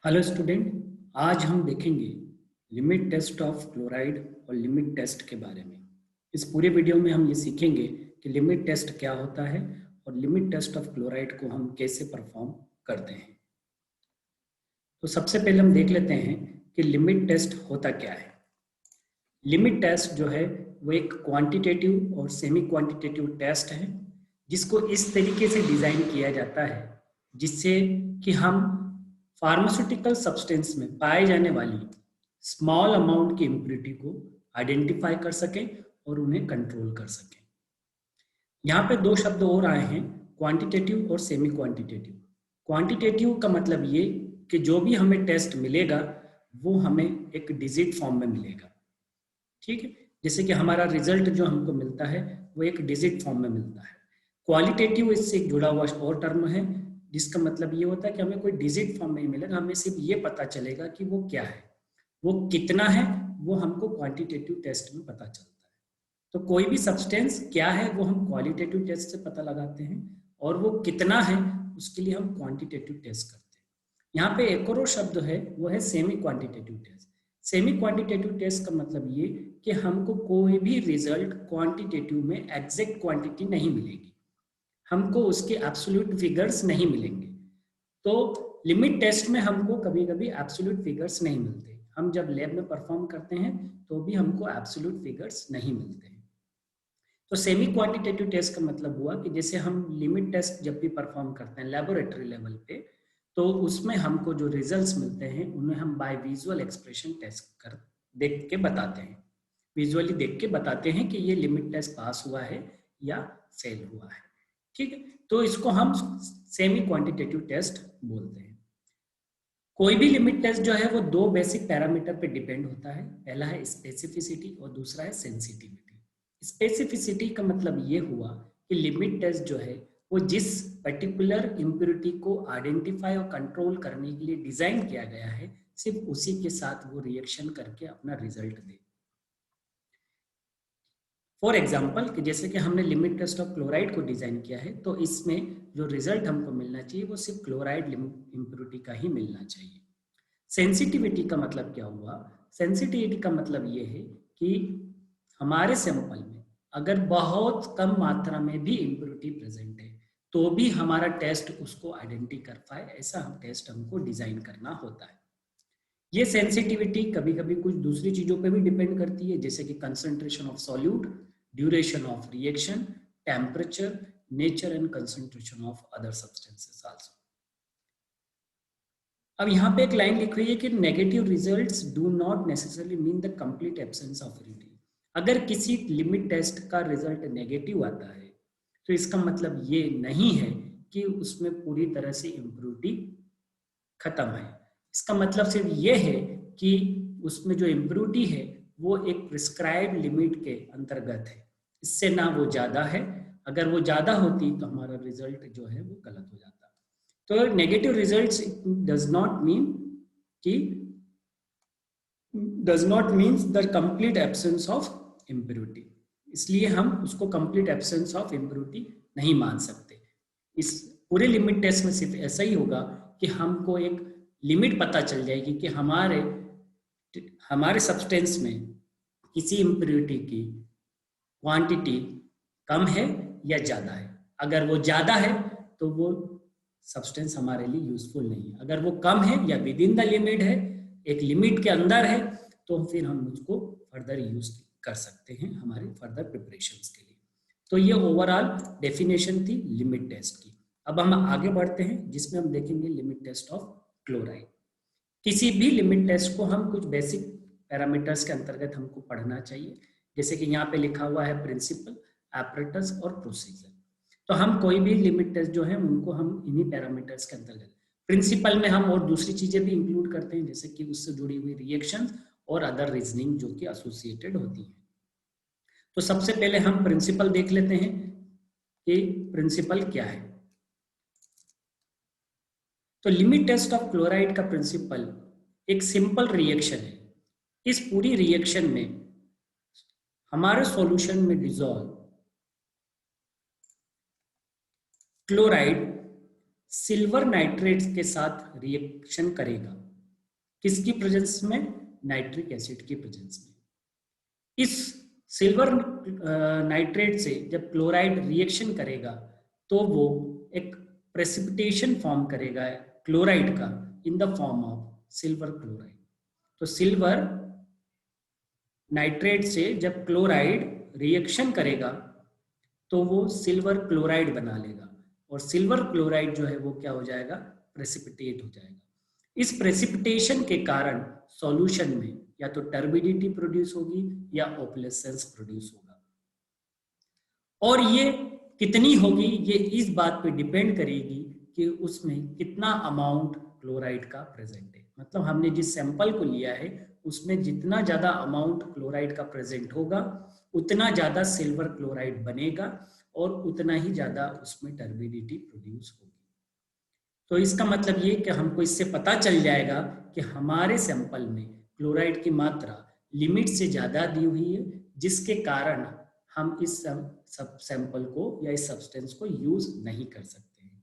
Hello student, आज हम देखेंगे लिमिट टेस्ट ऑफ क्लोराइड और लिमिट टेस्ट के बारे में। इस पूरे वीडियो में हम ये सीखेंगे कि लिमिट टेस्ट क्या होता है और लिमिट टेस्ट ऑफ क्लोराइड को हम कैसे परफॉर्म करते हैं। तो सबसे पहले हम देख लेते हैं कि लिमिट टेस्ट होता क्या है। लिमिट टेस्ट जो है वो एक क्वांटिटेटिव और सेमी क्वांटिटेटिव टेस्ट है, जिसको इस तरीके से डिज़ाइन किया जाता है जिससे कि हम फार्मास्यूटिकल सब्सटेंस में पाए जाने वाली स्मॉल अमाउंट की इम्प्योरिटी को आइडेंटिफाई कर सकें और उन्हें कंट्रोल कर सकें। यहाँ पे दो शब्द और आए हैं, क्वांटिटेटिव और सेमी क्वांटिटेटिव। क्वांटिटेटिव का मतलब ये कि जो भी हमें टेस्ट मिलेगा वो हमें एक डिजिट फॉर्म में मिलेगा। ठीक है, जैसे कि हमारा रिजल्ट जो हमको मिलता है वो एक डिजिट फॉर्म में मिलता है। क्वालिटेटिव इससे जुड़ा हुआ और टर्म है, जिसका मतलब ये होता है कि हमें कोई डिजिट फॉर्म नहीं मिलेगा, हमें सिर्फ ये पता चलेगा कि वो क्या है, वो कितना है, वो हमको क्वांटिटेटिव टेस्ट में पता चलता है। तो कोई भी सब्सटेंस क्या है वो हम क्वालिटेटिव टेस्ट से पता लगाते हैं, और वो कितना है उसके लिए हम क्वांटिटेटिव टेस्ट करते हैं। यहाँ पे एक और शब्द है, वो है semi quantitative test. Semi quantitative test का मतलब ये कि हमको कोई भी रिजल्ट क्वांटिटेटिव में एग्जैक्ट क्वांटिटी नहीं मिलेगी, हमको उसके एब्सोल्यूट फिगर्स नहीं मिलेंगे। तो लिमिट टेस्ट में हमको कभी कभी एब्सोल्यूट फिगर्स नहीं मिलते, हम जब लैब में परफॉर्म करते हैं तो भी हमको एब्सोल्यूट फिगर्स नहीं मिलते हैं। तो सेमी क्वांटिटेटिव टेस्ट का मतलब हुआ कि जैसे हम लिमिट टेस्ट जब भी परफॉर्म करते हैं लेबोरेटरी लेवल पे, तो उसमें हमको जो रिजल्ट्स मिलते हैं उन्हें हम बाय विजुअल एक्सप्रेशन टेस्ट कर देख के बताते हैं, विजुअली देख के बताते हैं कि ये लिमिट टेस्ट पास हुआ है या फेल हुआ है। ठीक है, तो इसको हम सेमी क्वांटिटेटिव टेस्ट बोलते हैं। कोई भी लिमिट टेस्ट जो है वो दो बेसिक पैरामीटर पे डिपेंड होता है, पहला है स्पेसिफिसिटी और दूसरा है सेंसिटिविटी। स्पेसिफिसिटी का मतलब ये हुआ कि लिमिट टेस्ट जो है वो जिस पर्टिकुलर इम्प्योरिटी को आइडेंटिफाई और कंट्रोल करने के लिए डिजाइन किया गया है, सिर्फ उसी के साथ वो रिएक्शन करके अपना रिजल्ट दे। फॉर एग्जाम्पल कि जैसे कि हमने लिमिट टेस्ट ऑफ क्लोराइड को डिजाइन किया है, तो इसमें जो रिजल्ट हमको मिलना चाहिए वो सिर्फ क्लोराइड इम्प्योरिटी का ही मिलना चाहिए। सेंसिटिविटी का मतलब क्या हुआ? सेंसिटिविटी का मतलब ये है कि हमारे सैंपल में अगर बहुत कम मात्रा में भी इम्प्योरिटी प्रेजेंट है तो भी हमारा टेस्ट उसको आइडेंटिफाई कर पाए, ऐसा हम टेस्ट हमको डिजाइन करना होता है। ये सेंसिटिविटी कभी कभी कुछ दूसरी चीजों पे भी डिपेंड करती है, जैसे कि concentration of solute, duration of reaction, temperature, nature and concentration of other substances also. अब यहाँ पे एक लाइन लिखी हुई है कि negative results do not necessarily mean the complete absence of impurity. अगर किसी लिमिट टेस्ट का रिजल्ट नेगेटिव आता है तो इसका मतलब ये नहीं है कि उसमें पूरी तरह से इम्प्योरिटी खत्म है। इसका मतलब सिर्फ ये है कि उसमें जो इम्प्योरिटी है वो एक प्रिस्क्राइब्ड लिमिट के अंतर्गत है, इससे ना वो ज्यादा है। अगर वो ज्यादा होती तो हमारा रिजल्ट जो है वो गलत हो जाता। तो negative results does not mean कि does not means the complete absence of impurity, इसलिए हम उसको कंप्लीट एब्सेंस ऑफ इम्प्योरिटी नहीं मान सकते। इस पूरे लिमिट टेस्ट में सिर्फ ऐसा ही होगा कि हमको एक लिमिट पता चल जाएगी कि हमारे सब्सटेंस में किसी इम्प्योरिटी की क्वांटिटी कम है या ज़्यादा है। अगर वो ज़्यादा है तो वो सब्सटेंस हमारे लिए यूजफुल नहीं है, अगर वो कम है या विद इन द लिमिट है, एक लिमिट के अंदर है, तो फिर हम उसको फर्दर यूज कर सकते हैं हमारे फर्दर प्रिपरेशंस के लिए। तो ये ओवरऑल डेफिनेशन थी लिमिट टेस्ट की। अब हम आगे बढ़ते हैं जिसमें हम देखेंगे लिमिट टेस्ट ऑफ क्लोराइड। किसी भी लिमिट टेस्ट को हम कुछ बेसिक पैरामीटर्स के अंतर्गत हमको पढ़ना चाहिए, जैसे कि यहाँ पे लिखा हुआ है प्रिंसिपल, एपरेटस और प्रोसीजर। तो हम कोई भी लिमिट टेस्ट जो है उनको हम इन्हीं पैरामीटर्स के अंतर्गत, प्रिंसिपल में हम और दूसरी चीजें भी इंक्लूड करते हैं, जैसे कि उससे जुड़ी हुई रिएक्शंस और अदर रीजनिंग जो कि एसोसिएटेड होती हैं। तो सबसे पहले हम प्रिंसिपल देख लेते हैं कि प्रिंसिपल क्या है। तो लिमिट टेस्ट ऑफ क्लोराइड का प्रिंसिपल एक सिंपल रिएक्शन है। इस पूरी रिएक्शन में हमारे सॉल्यूशन में डिसॉल्व क्लोराइड सिल्वर नाइट्रेट के साथ रिएक्शन करेगा। किसकी प्रेजेंस में? नाइट्रिक एसिड की प्रेजेंस में। इस सिल्वर नाइट्रेट से जब क्लोराइड रिएक्शन करेगा तो वो एक प्रेसिपिटेशन फॉर्म करेगा क्लोराइड का in the form of silver chloride. तो सिल्वर नाइट्रेट से जब क्लोराइड रिएक्शन करेगा तो वो सिल्वर क्लोराइड बना लेगा और सिल्वर क्लोराइड जो है वो क्या हो जाएगा? प्रेसिपिटेट हो जाएगा। इस प्रेसिपिटेशन के कारण सॉल्यूशन में या तो टर्बिडिटी प्रोड्यूस होगी या ओपलेसेंस प्रोड्यूस होगा। और ये कितनी होगी ये इस बात पे डिपेंड करेगी कि उसमें कितना अमाउंट क्लोराइड का प्रेजेंट है। मतलब हमने जिस सैंपल को लिया है उसमें जितना ज्यादा अमाउंट क्लोराइड का प्रेजेंट होगा उतना ज्यादा सिल्वर क्लोराइड बनेगा और उतना ही ज्यादा उसमें टर्बिडिटी प्रोड्यूस होगी। तो इसका मतलब ये कि हमको इससे पता चल जाएगा कि हमारे सैंपल में क्लोराइड की मात्रा लिमिट से ज्यादा दी हुई है, जिसके कारण हम इस सब सैंपल को या इस सब्सटेंस को यूज नहीं कर सकते हैं।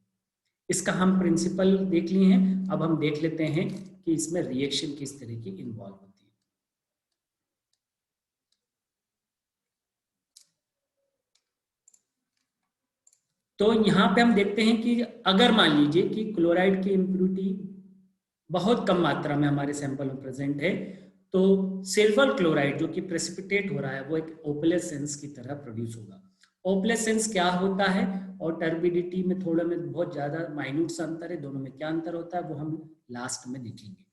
इसका हम प्रिंसिपल देख लिए हैं। अब हम देख लेते हैं कि इसमें रिएक्शन किस तरह की इन्वॉल्व होती है। तो यहाँ पे हम देखते हैं कि अगर मान लीजिए कि क्लोराइड की इम्प्यूरिटी बहुत कम मात्रा में हमारे सैंपल में प्रेजेंट है तो सिल्वर क्लोराइड जो कि प्रेसिपिटेट हो रहा है वो एक ओपलेसेंस की तरह प्रोड्यूस होगा। ओपलेसेंस क्या होता है और टर्बिडिटी में थोड़ा में बहुत ज्यादा माइन्यूट सा अंतर है, दोनों में क्या अंतर होता है वो हम लास्ट में देखेंगे,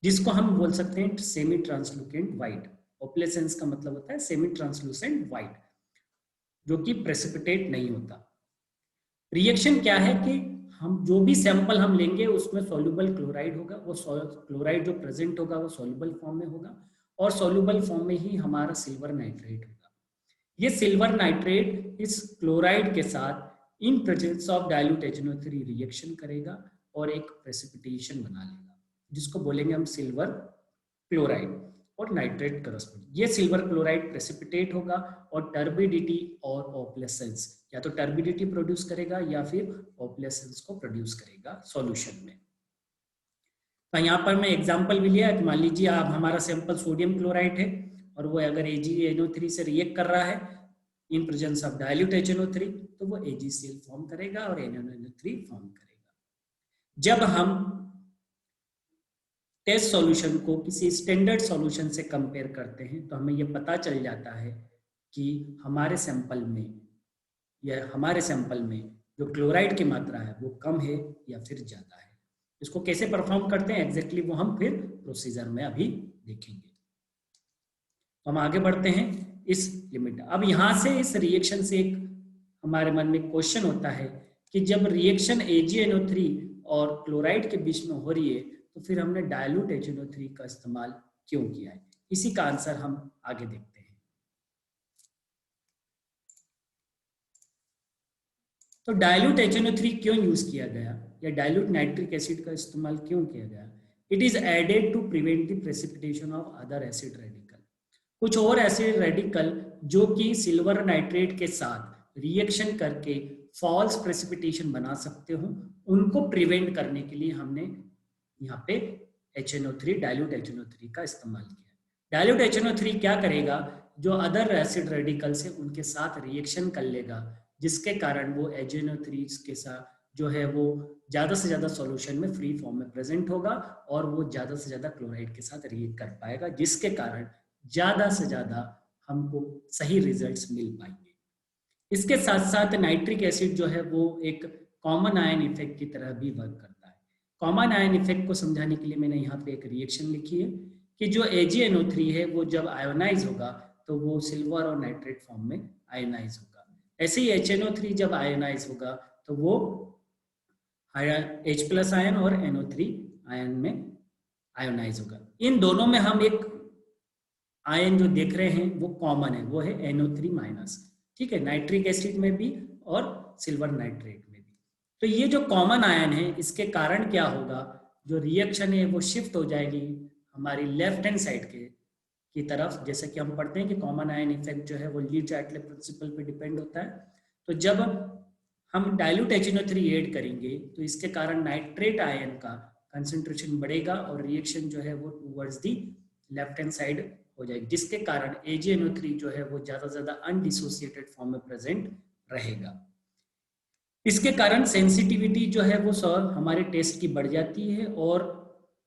जिसको हम बोल सकते हैं सेमी ट्रांसलूसेंट व्हाइट। ओपलेसेंस का मतलब होता है सेमी ट्रांसलूसेंट व्हाइट जो कि प्रेसिपिटेट नहीं होता। रिएक्शन क्या है कि हम जो भी सैंपल हम लेंगे उसमें सॉल्युबल क्लोराइड होगा, वो क्लोराइड जो प्रेजेंट होगा वो सॉल्युबल फॉर्म में होगा और सॉल्युबल फॉर्म में ही हमारा सिल्वर नाइट्रेट होगा। ये सिल्वर नाइट्रेट इस क्लोराइड के साथ in presence of dilute HNO3 reaction करेगा और एक प्रेसिपिटेशन बना लेगा जिसको बोलेंगे हम सिल्वर क्लोराइड और नाइट्रेट करस्पोंड। ये सिल्वर क्लोराइड प्रेसिपिटेट होगा और टर्बिडिटी और ओपलेसेंस या तो टर्बिडिटी प्रोड्यूस करेगा या फिर ओपलेसेंस को प्रोड्यूस करेगा सॉल्यूशन में। तो यहाँ पर मैं एग्जांपल भी लिया है। मान लीजिए आप हमारा सैंपल सोडियम क्लोराइड है और वो अगर AgNO3 से रिएक्ट कर रहा है in presence of dilute HNO3 तो वो AgCl फॉर्म करेगा और NaNO3 फॉर्म करेगा। जब हम टेस्ट सॉल्यूशन को किसी स्टैंडर्ड सॉल्यूशन से कंपेयर करते हैं तो हमें यह पता चल जाता है कि हमारे सैंपल में जो क्लोराइड की मात्रा है वो कम है या फिर ज्यादा है। इसको कैसे परफॉर्म करते हैं एग्जैक्टली वो हम फिर प्रोसीजर में अभी देखेंगे। तो हम आगे बढ़ते हैं इस लिमिट। अब यहाँ से इस रिएक्शन से एक हमारे मन में क्वेश्चन होता है कि जब रिएक्शन AgNO3 और क्लोराइड के बीच में हो रही है तो फिर हमने डाइल्यूट HNO3 का इस्तेमाल क्यों किया है। इसी का आंसर हम आगे देखते हैं। तो डाइल्यूट HNO3 क्यों यूज किया गया या डाइल्यूट नाइट्रिक एसिड का इस्तेमाल क्यों किया गया? It is added to prevent the precipitation of other acid radical. कुछ और एसिड रेडिकल जो कि सिल्वर नाइट्रेट के साथ रिएक्शन करके फॉल्स प्रेसिपिटेशन बना सकते हो उनको प्रिवेंट करने के लिए हमने यहाँ पे HNO3 डाइल्यूट HNO3 का इस्तेमाल किया। डाइल्यूट HNO3 क्या करेगा, जो अदर एसिड रेडिकल से उनके साथ रिएक्शन कर लेगा जिसके कारण वो HNO3 के साथ जो है वो ज्यादा से ज्यादा सॉल्यूशन में फ्री फॉर्म में प्रेजेंट होगा और वो ज्यादा से ज्यादा क्लोराइड के साथ रिएक्ट कर पाएगा जिसके कारण ज्यादा से ज्यादा हमको सही रिजल्ट्स मिल पाएंगे। इसके साथ साथ नाइट्रिक एसिड जो है वो एक कॉमन आयन इफेक्ट की तरह भी वर्क करता है। कॉमन आयन इफेक्ट को समझाने के लिए मैंने यहाँ पे एक रिएक्शन लिखी है कि जो AgNO3 है वो जब आयोनाइज होगा तो वो सिल्वर और नाइट्रेट फॉर्म में आयोनाइज होगा। ऐसे ही HNO3 जब आयोनाइज होगा तो वो H+ आयन और NO3 आयन में आयोनाइज होगा। इन दोनों में हम एक आयन जो देख रहे हैं वो कॉमन है, वो है NO3-। ठीक है, नाइट्रिक एसिड में भी और सिल्वर नाइट्रेट में भी। तो ये जो कॉमन आयन है इसके कारण क्या होगा, जो रिएक्शन है वो शिफ्ट हो जाएगी हमारी लेफ्ट हैंड साइड की तरफ। जैसे कि हम पढ़ते हैं कि कॉमन आयन इफेक्ट जो है वो ली-चार्टले प्रिंसिपल पे डिपेंड होता है। तो जब हम डाइल्यूट HNO3 ऐड करेंगे तो इसके कारण नाइट्रेट आयन का कंसंट्रेशन बढ़ेगा और रिएक्शन जो है वो towards the left hand side हो जाएगी, जिसके कारण AgNO3 जो है वो ज्यादा से ज्यादा अनडिसोसिएटेड फॉर्म में प्रेजेंट रहेगा। इसके कारण सेंसिटिविटी जो है वो हमारे टेस्ट की बढ़ जाती है और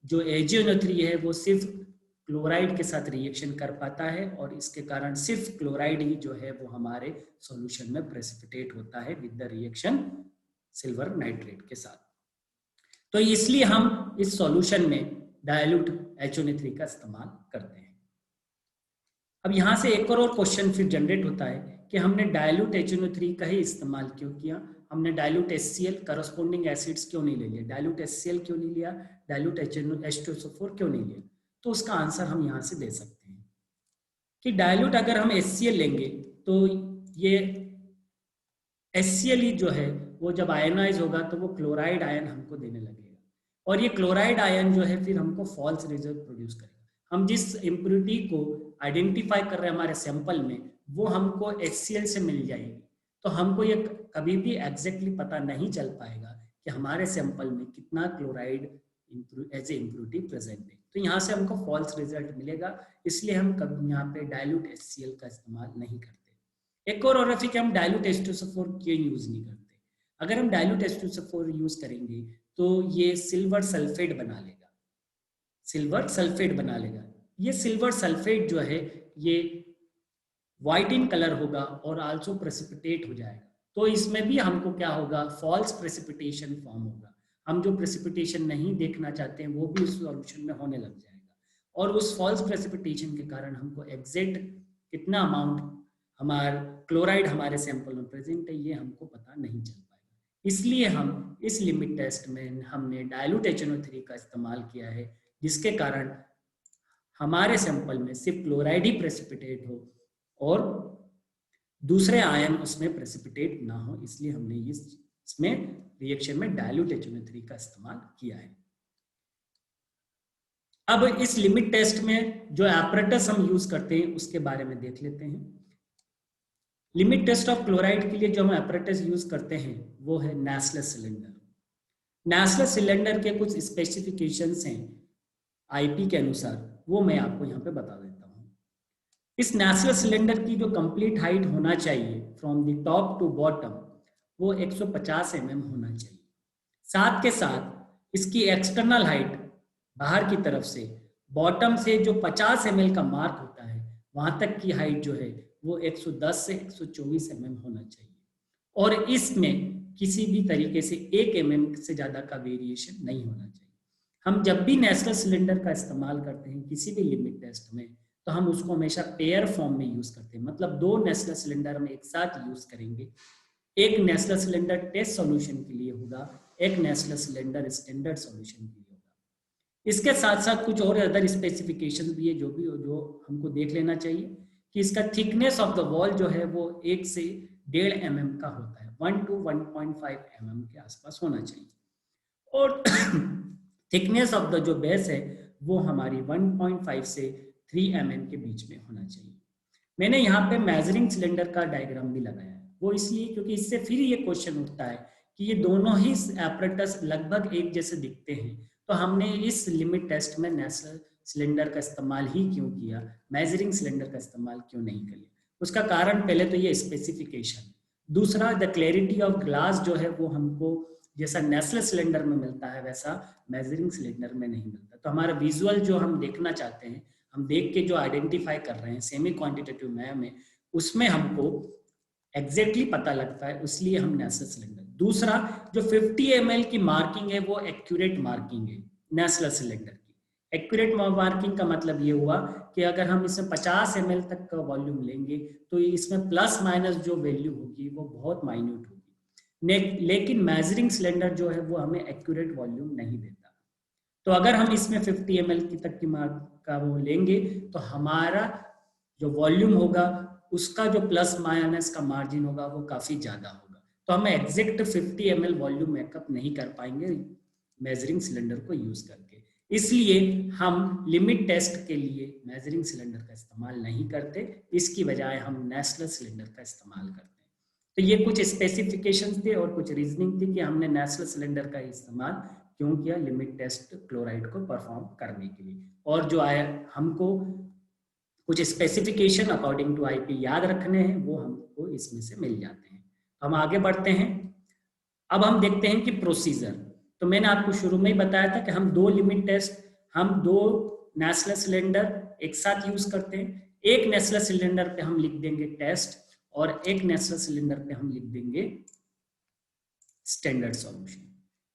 जो AgNO3 है वो सिर्फ क्लोराइड के साथ रिएक्शन कर पाता है और इसके कारण सिर्फ क्लोराइड ही जो है वो हमारे सॉल्यूशन में प्रेसिपिटेट होता है with the reaction silver nitrate के साथ। तो इसलिए हम इस सॉल्यूशन में डायल्यूट HNO3 का इस्तेमाल करते हैं। अब यहां से एक और क्वेश्चन फिर जनरेट होता है कि हमने डायल्यूट HNO3 का ही इस्तेमाल क्यों किया, हमने डायल्यूट HCl करस्पॉन्डिंग एसिड्स क्यों नहीं ले लिया, डायल्यूट HCl क्यों नहीं लिया, डायल्यूट H2SO4 क्यों नहीं लिया। तो उसका आंसर हम यहां से दे सकते हैं कि डायल्यूट अगर हम HCl लेंगे तो ये HCl ही जो है वो जब आयनाइज होगा तो वो क्लोराइड आयन हमको देने लगेगा और ये क्लोराइड आयन जो है फिर हमको फॉल्स रिजल्ट प्रोड्यूस करेगा। हम जिस इम्प्योरिटी को आइडेंटिफाई कर रहे हैं हमारे सैंपल में वो हमको HCl से मिल जाएगी, तो हमको ये कभी भी एग्जैक्टली पता नहीं चल पाएगा कि हमारे सैंपल में कितना chloride as a impurity present है। तो यहाँ से हमको फॉल्स रिजल्ट मिलेगा, इसलिए हम कभी यहाँ पे डायल्यूट HCl का इस्तेमाल नहीं करते। एक और है कि हम डायल्यूट H2SO4 क्यों यूज नहीं करते। अगर हम डायल्यूट H2SO4 यूज करेंगे तो ये सिल्वर सल्फेट बना लेगा, सिल्वर सल्फेट बना लेगा। ये सिल्वर सल्फेट जो है ये व्हाइट इन कलर होगा और आल्सो प्रेसिपिटेट हो जाएगा। तो इसमें भी हमको क्या होगा, फॉल्स प्रेसिपिटेशन फॉर्म होगा। हम जो प्रेसिपिटेशन नहीं देखना चाहते हैं वो भी उस सॉल्यूशन में होने लग जाएगा और उस फॉल्स प्रेसिपिटेशन के कारण हमको एग्जैक्ट कितना अमाउंट हमारा क्लोराइड हमारे सैंपल में प्रेजेंट है ये हमको पता नहीं चल पाएगा। इसलिए हम इस लिमिट टेस्ट में हमने डायल्यूट HNO3 का इस्तेमाल किया है, जिसके कारण हमारे सैंपल में सिर्फ क्लोराइड ही प्रेसिपिटेट हो और दूसरे आयन उसमें प्रेसिपिटेट ना हो, इसलिए हमने इसमें रिएक्शन में डायल्यूट HNO3 का इस्तेमाल किया है। अब इस लिमिट टेस्ट में जो एपरेटस हम यूज करते हैं उसके बारे में देख लेते हैं। लिमिट टेस्ट ऑफ क्लोराइड के लिए जो हम एपरेटस यूज करते हैं वो है नेस्ले सिलेंडर। नेस्ले सिलेंडर के कुछ स्पेसिफिकेशंस हैं आईपी के अनुसार, वो मैं आपको यहाँ पे बता देता हूँ। इस नेस्ले सिलेंडर की जो कंप्लीट हाइट होना चाहिए from the top to bottom वो 150 mm होना चाहिए। साथ के साथ इसकी एक्सटर्नल हाइट बाहर की तरफ से बॉटम से जो 50 ml का मार्क होता है वहां तक की हाइट जो है वो 110 से 124 mm होना चाहिए और इसमें किसी भी तरीके से 1 mm से ज्यादा का वेरिएशन नहीं होना चाहिए। हम जब भी नेस्ले सिलेंडर का इस्तेमाल करते हैं किसी भी लिमिट टेस्ट में तो हम उसको हमेशा पेयर फॉर्म में यूज करते हैं, मतलब 2 नेस्ले सिलेंडर हम एक साथ यूज करेंगे। एक नेस्ले सिलेंडर टेस्ट सॉल्यूशन के लिए होगा, एक नेस्ले सिलेंडर स्टैंडर्ड सॉल्यूशन के लिए होगा। इसके साथ साथ कुछ और अदर स्पेसिफिकेशन भी है जो हमको देख लेना चाहिए कि इसका थिकनेस ऑफ द वॉल जो है वो 1 से 1.5 mm का होता है, 1 to 1.5 mm के आसपास होना चाहिए और थिकनेस ऑफ द जो बेस है वो हमारी 1.5 से 3 mm के बीच में होना चाहिए। मैंने यहाँ पे मेजरिंग सिलेंडर का डायग्राम भी लगाया है, वो इसलिए क्योंकि इससे फिर ये क्वेश्चन उठता है कि ये दोनों ही एपरेटस लगभग एक जैसे दिखते हैं, तो हमने इस लिमिट टेस्ट में नेस्ले सिलेंडर का इस्तेमाल ही क्यों किया, मेजरिंग सिलेंडर का इस्तेमाल क्यों नहीं किया। उसका कारण पहले तो ये स्पेसिफिकेशन, दूसरा द क्लैरिटी ऑफ ग्लास जो है वो हमको जैसा नेस्ले सिलेंडर में मिलता है वैसा मेजरिंग सिलेंडर में नहीं मिलता। तो हमारा विजुअल जो हम देखना चाहते हैं, हम देख के जो आइडेंटिफाई कर रहे हैं सेमी क्वांटिटेटिव मैप में, उसमें हमको एग्जैक्टली पता लगता है, इसलिए हम नेस्ले सिलेंडर। दूसरा जो 50 ml की मार्किंग है वो एक्यूरेट मार्किंग है नेस्ले सिलेंडर की। एक्यूरेट मार्किंग का मतलब ये हुआ कि अगर हम इसमें 50 ml तक का वॉल्यूम लेंगे तो इसमें प्लस माइनस जो वैल्यू होगी वो बहुत माइन्यूट होगी, लेकिन मेजरिंग सिलेंडर जो है वो हमें एक्यूरेट वॉल्यूम नहीं देता। तो अगर हम इसमें 50 ml की तक की का वो लेंगे तो हमारा जो वॉल्यूम होगा उसका जो प्लस माइनस का मार्जिन होगा वो काफी ज्यादा होगा, तो हम एग्जैक्ट 50 ml वॉल्यूम मेकअप नहीं कर पाएंगे मेजरिंग सिलेंडर को यूज करके। इसलिए हम लिमिट टेस्ट के लिए मेजरिंग सिलेंडर का इस्तेमाल नहीं करते, इसकी बजाय हम नेस्ले सिलेंडर का इस्तेमाल करते हैं। तो ये कुछ स्पेसिफिकेशंस थे और कुछ रीजनिंग थी कि हमने नेशनल सिलेंडर का इस्तेमाल क्यों किया लिमिट टेस्ट क्लोराइड को परफॉर्म करने के लिए। और जो आया हमको कुछ स्पेसिफिकेशन अकॉर्डिंग टू आईपी याद रखने हैं वो हमको इसमें से मिल जाते हैं। हम आगे बढ़ते हैं। अब हम देखते हैं कि प्रोसीजर। तो मैंने आपको शुरू में ही बताया था कि हम दो लिमिट टेस्ट, हम दो नेशनल सिलेंडर एक साथ यूज करते हैं। एक नेशनल सिलेंडर पे हम लिख देंगे टेस्ट और एक नेशनल सिलेंडर पे हम लिख देंगे स्टैंडर्ड सॉल्यूशन।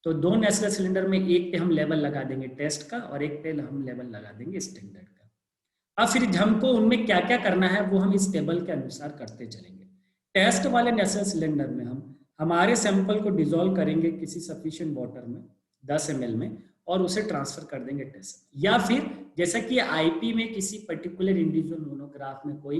तो दो नेशनल सिलेंडर में एक पे हम लेवल लगा देंगे टेस्ट का और एक पे हम लेवल लगा देंगे स्टैंडर्ड का। अब फिर हमको उनमें क्या क्या करना है वो हम इस टेबल के अनुसार करते चलेंगे। टेस्ट वाले नेशनल सिलेंडर में हम हमारे सैंपल को डिसॉल्व करेंगे किसी सफिशिएंट वाटर में 10 ml में और उसे ट्रांसफर कर देंगे टेस्ट। या फिर जैसा कि आईपी में किसी पर्टिकुलर इंडिविजुअल मोनोग्राफ में कोई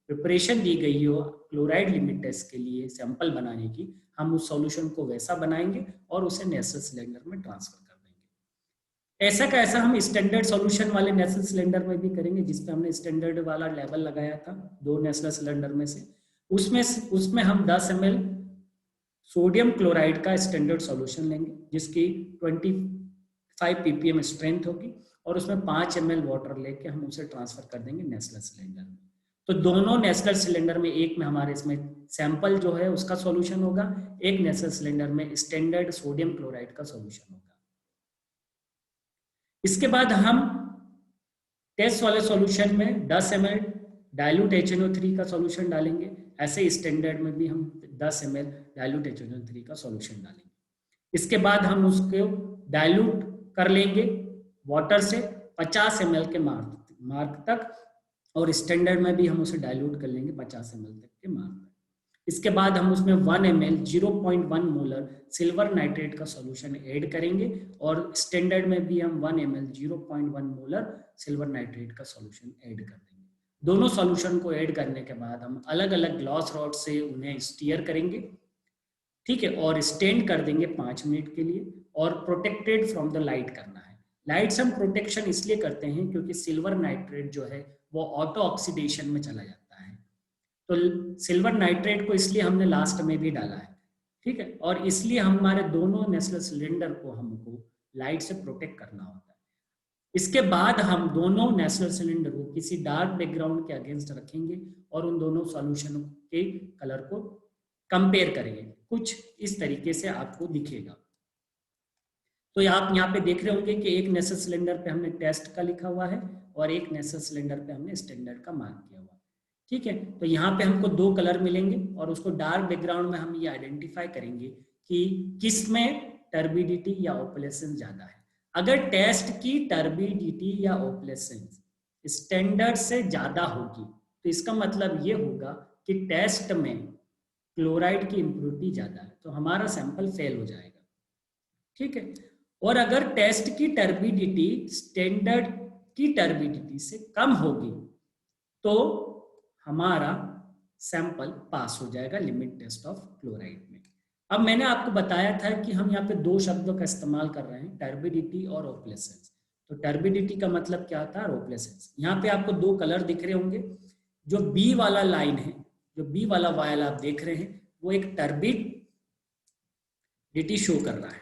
प्रिपरेशन दी गई हो क्लोराइड लिमिट टेस्ट के लिए सैंपल बनाने की, हम उस सॉल्यूशन को वैसा बनाएंगे और उसे नेशनल सिलेंडर में ट्रांसफर कर देंगे। ऐसा का ऐसा हम स्टैंडर्ड सॉल्यूशन वाले नेशनल सिलेंडर में भी करेंगे जिसपे हमने स्टैंडर्ड वाला लेवल लगाया था दो नेशनल सिलेंडर में से। उसमें हम 10 ml सोडियम क्लोराइड का स्टैंडर्ड सॉल्यूशन लेंगे जिसकी 25 ppm स्ट्रेंथ होगी और उसमें 5 ml वाटर लेके हम उसे ट्रांसफर कर देंगे नेशनल सिलेंडर में। तो दोनों नेशनल सिलेंडर में एक में हमारे इसमें सैंपल जो है उसका सॉल्यूशन होगा, एक नेशनल सिलेंडर में स्टैंडर्ड सोडियम क्लोराइड का सॉल्यूशन होगा। इसके बाद हम टेस्ट वाले सॉल्यूशन में 10 ml डाइल्यूट HNO3 का सॉल्यूशन डालेंगे। ऐसे स्टैंडर्ड में भी हम 10 ml डाइल्यूट HNO3 का सॉल्यूशन डालेंगे। इसके बाद हम उसको डाइल्यूट कर लेंगे वाटर से 50 ml के मार्क तक और स्टैंडर्ड में भी हम उसे डाइल्यूट कर लेंगे 50 ml तक के मार्क तक। इसके बाद हम उसमें 1 ml 0.1 मोलर सिल्वर नाइट्रेट का सॉल्यूशन ऐड करेंगे और स्टैंडर्ड में भी हम 1 ml 0.1 मोलर सिल्वर नाइट्रेट का सॉल्यूशन ऐड कर देंगे। दोनों सॉल्यूशन को ऐड करने के बाद हम अलग अलग ग्लास रॉड से उन्हें स्टीयर करेंगे, ठीक है, और स्टैंड कर देंगे 5 मिनट के लिए और प्रोटेक्टेड फ्रॉम द लाइट करना है। लाइट से हम प्रोटेक्शन इसलिए करते हैं क्योंकि सिल्वर नाइट्रेट जो है वो ऑटो ऑक्सीडेशन में चला जाता है। तो सिल्वर नाइट्रेट को इसलिए हमने लास्ट में भी डाला है, ठीक है, और इसलिए हमारे दोनों नेशनल सिलेंडर को हमको लाइट से प्रोटेक्ट करना होता है। इसके बाद हम दोनों नेशनल सिलेंडर को किसी डार्क बैकग्राउंड के अगेंस्ट रखेंगे और उन दोनों सॉल्यूशन के कलर को कंपेयर करेंगे। कुछ इस तरीके से आपको दिखेगा। तो आप यहाँ पे देख रहे होंगे कि एक नेशनल सिलेंडर पे हमने टेस्ट का लिखा हुआ है और एक नेशनल सिलेंडर पे हमने स्टैंडर्ड का मार्क किया हुआ है, ठीक है। तो यहाँ पे हमको दो कलर मिलेंगे और उसको डार्क बैकग्राउंड में हम ये आइडेंटिफाई करेंगे कि किस में टर्बिडिटी या ओपलेसेंस ज्यादा है। अगर टेस्ट की टर्बिडिटी या ओपलेसेंस स्टैंडर्ड से ज्यादा होगी तो इसका मतलब ये होगा कि टेस्ट में क्लोराइड की इम्प्योरिटी ज्यादा है, तो हमारा सैंपल फेल हो जाएगा, ठीक है। और अगर टेस्ट की टर्बिडिटी स्टैंडर्ड की टर्बिडिटी से कम होगी तो हमारा सैंपल पास हो जाएगा लिमिट टेस्ट ऑफ क्लोराइड में। अब मैंने आपको बताया था कि हम यहाँ पे दो शब्दों का इस्तेमाल कर रहे हैं, टर्बिडिटी और ओपलेसेंस। तो टर्बिडिटी का मतलब क्या होता है और ओपलेसेंस। यहाँ पे आपको दो कलर दिख रहे होंगे। जो बी वाला लाइन है, जो बी वाला वायल आप देख रहे हैं वो एक टर्बिडिटी शो कर रहा है।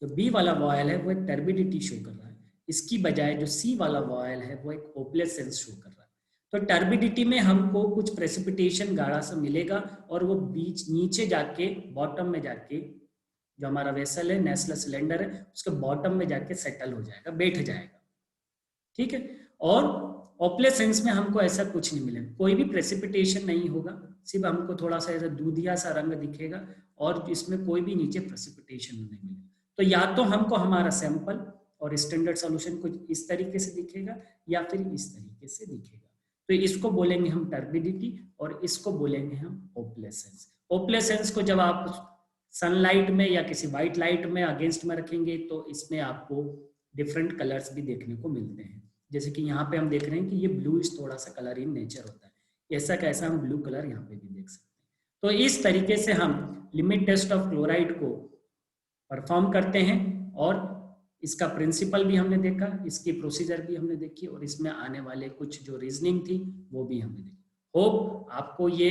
जो बी वाला वायल है वो एक टर्बिडिटी शो कर रहा है, इसकी बजाय जो सी वाला वायल है वो एक ओपलेसेंस शो कर रहा है। तो टर्बिडिटी में हमको कुछ प्रेसिपिटेशन गाढ़ा सा मिलेगा और वो बीच नीचे जाके बॉटम में जाके जो हमारा वेसल है नेशनल सिलेंडर है उसके बॉटम में जाके सेटल हो जाएगा, बैठ जाएगा, ठीक है। और ओपलेसेंस में हमको ऐसा कुछ नहीं मिलेगा, कोई भी प्रेसिपिटेशन नहीं होगा, सिर्फ हमको थोड़ा सा ऐसा दूधिया सा रंग दिखेगा और इसमें कोई भी नीचे प्रेसिपिटेशन नहीं मिलेगा। तो या तो हमको हमारा सैंपल और स्टैंडर्ड सॉल्यूशन कुछ इस तरीके से दिखेगा या फिर इस तरीके से दिखेगा। तो इसको बोलेंगे हम टर्बिडिटी और इसको बोलेंगे हम ओपलेसेंस। ओपलेसेंस को जब आप सनलाइट में या किसी व्हाइट लाइट में अगेंस्ट में रखेंगे तो इसमें आपको डिफरेंट कलर्स भी देखने को मिलते हैं। जैसे कि यहाँ पे हम देख रहे हैं कि ये ब्लूइश थोड़ा सा कलर इन नेचर होता है, ऐसा कैसा हम ब्लू कलर यहाँ पे भी देख सकते हैं। तो इस तरीके से हम लिमिट टेस्ट ऑफ क्लोराइड को परफॉर्म करते हैं और इसका प्रिंसिपल भी हमने देखा, इसकी प्रोसीजर भी हमने देखी और इसमें आने वाले कुछ जो रीजनिंग थी वो भी हमने देखी। होप आपको ये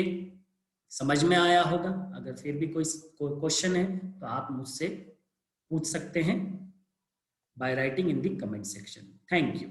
समझ में आया होगा। अगर फिर भी कोई क्वेश्चन है तो आप मुझसे पूछ सकते हैं by writing in the comment section. Thank you.